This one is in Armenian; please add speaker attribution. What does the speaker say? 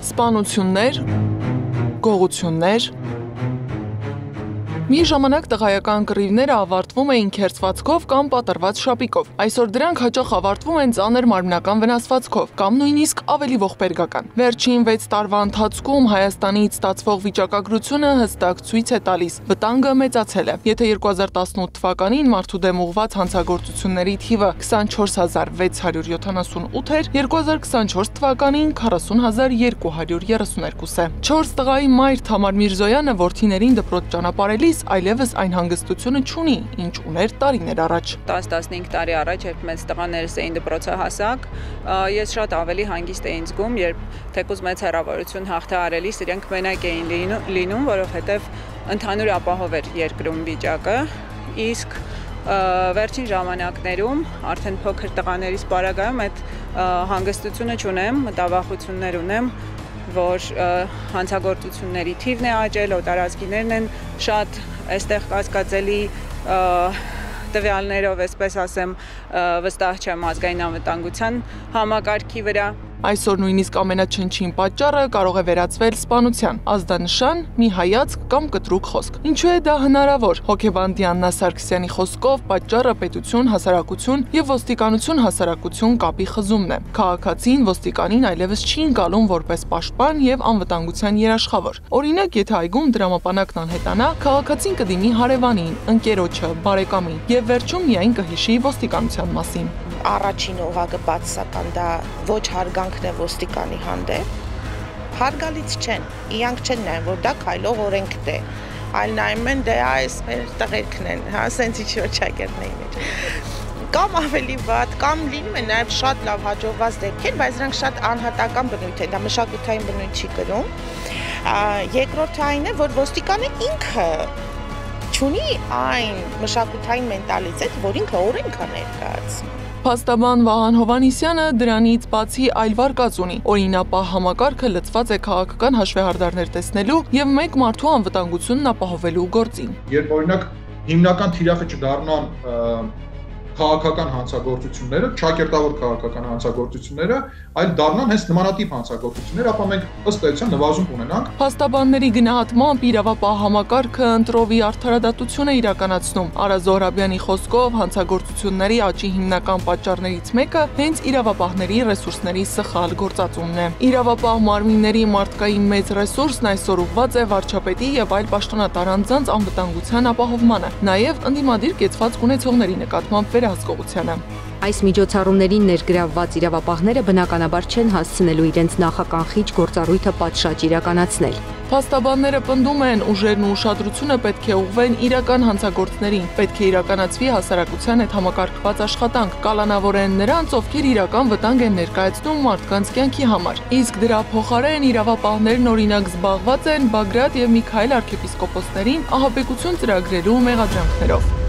Speaker 1: Սպանություններ, գողություններ։ Մի ժամանակ տղայական կռիվները ավարտվում էին քերծվածքով կամ պատռված շապիկով։ Այսօր դրանք հաճախ ավարտվում են ծանր մարմնական վնասվածքով կամ նույնիսկ ավելի ողբերգական։ Վերջին 6 տարվա ընթացքում Հայաստանից ստացվող վիճակագրությունը հստակ ցույց է տալիս՝ վտանգը մեծացել է։ Եթե 2018 թվականին մարդու դեմ ուղղված հանցագործությունների թիվը 24678 էր, 2024 թվականին 40232 է։ 4 տղայի մայր Թամար Միրզոյանը որդիներին դպրոց ճանապարհելիս այլևս այն հանգստությունը չունի, ինչ ուներ տարիներ առաջ։
Speaker 2: 10-15 տարի առաջ, երբ մեծ տղաներս էին դպրոցահասակ, ես շատ ավելի հանգիստ էի զգում, երբ թեկուզ մեծ հեռավորություն հաղթահարելիս իրենք մենակ էին լինում, որովհետև ընդհանուր ապահով էր երկրում վիճակը, իսկ վերջին ժամանակներում արդեն փոքր տղաներիս պարագայում այդ հանգստությունը չունեմ, մտավախություններ ունեմ, որ հանցագործությունների թիվն է աճել, օտարազգիներն են շատ այստեղ կասկածելի տվյալներով, այսպես ասեմ, վստահ չեմ ազգային անվտանգության համակարգի վրա։
Speaker 1: Այսօր նույնիսկ ամենաչնչին պատճառը կարող է վերածվել սպանության, ազդանշան, մի հայացք կամ կտրուկ խոսք։ Ինչու է դա հնարավոր։ Հոգեբան Դիանա Սարգսյանի խոսքով պատճառը պետություն, հասարակություն եւ ոստիկանություն հասարակություն կապի խզումն է։ Քաղաքացին ոստիկանին այլևս չի ընկալում որպես պաշտպան եւ անվտանգության երաշխավոր։ Օրինակ, եթե այգում դրամապանակն անհետանա, քաղաքացին կդիմի հարևանին, ընկերոջը, բարեկամին եւ վերջում միայն կհիշի ոստիկանության մասին։
Speaker 3: Առաջին օղակը բացասական դա ոչ հարգանքն է ոստիկանի հանդեպ, հարգալից չեն, իրանք չեն նայում, որ դա քայլող օրենքն է, այլ նայում են դե այս մեր տղերքն են, հա, սենց ինչ-որ ճակերտների մեջ։ Կամ ավելի վատ, կամ լինում է նաև շատ լավ հաջողված դեպքեր, բայց դրանք շատ անհատական բնույթ են, դա մշակութային բնույթ չի կրում։ Երկրորդը այն է, որ ոստիկանը ինքը չունի այն մշակութային մենտալիտետ, որ ինքը օրենք է ներկայացնում։
Speaker 1: Փաստաբան Վահան Հովհաննիսյանը դրանից բացի այլ վարկած ունի։ Օրինապահ համակարգը լցված է քաղաքական հաշվեհարդարներ տեսնելու եւ մեկ մարդու անվտանգությունն ապահովելու գործին։
Speaker 4: Երբ օրինակ հիմնական թիրախը չդառնան քաղաքական հանցագործությունները, ճակերտավոր քաղաքական հանցագործությունները, այլ դառնան հենց նմանատիպ հանցագործություններ, ապա մենք ըստ էության նվազում կունենանք։
Speaker 1: Փաստաբանների գնահատմամբ իրավապահ համակարգը ընտրովի արդարադատություն է իրականացնում։ Արա Զոհրաբյանի խոսքով հանցագործությունների աճի հիմնական պատճառներից մեկը հենց իրավապահների ռեսուրսների սխալ գործածումն է։ Իրավապահ մարմինների մարդկային մեծ ռեսուրսն այսօր ուղղված է վարչապետի եւ այլ պաշտոնատար անձանց անվտանգության ապահովմանը, նաեւ ընդդիմադիր կեցված ունեցողների նկատմամբ վերահսկողությանը։
Speaker 5: Այս միջոցառումներին ներգրավված իրավապահները բնականաբար չեն հասցնելու իրենց նախականխիչ գործառույթը պատշաճ իրականացնել։
Speaker 1: Փաստաբանները պնդում են, ուժերն ու ուշադրությունը պետք է ուղղվեն իրական հանցագործներին, պետք է իրականացվի հասարակության հետ համակարգված աշխատանք, կալանավորեն նրանց, ովքեր իրական վտանգ են ներկայացնում մարդկանց կյանքի համար։ Իսկ դրա փոխարեն իրավապահներն օրինակ զբաղված են Բագրատ եւ Միքայել արքեպիսկոպոսներին ահաբեկություն ծրագրելու մեղադրանքներով։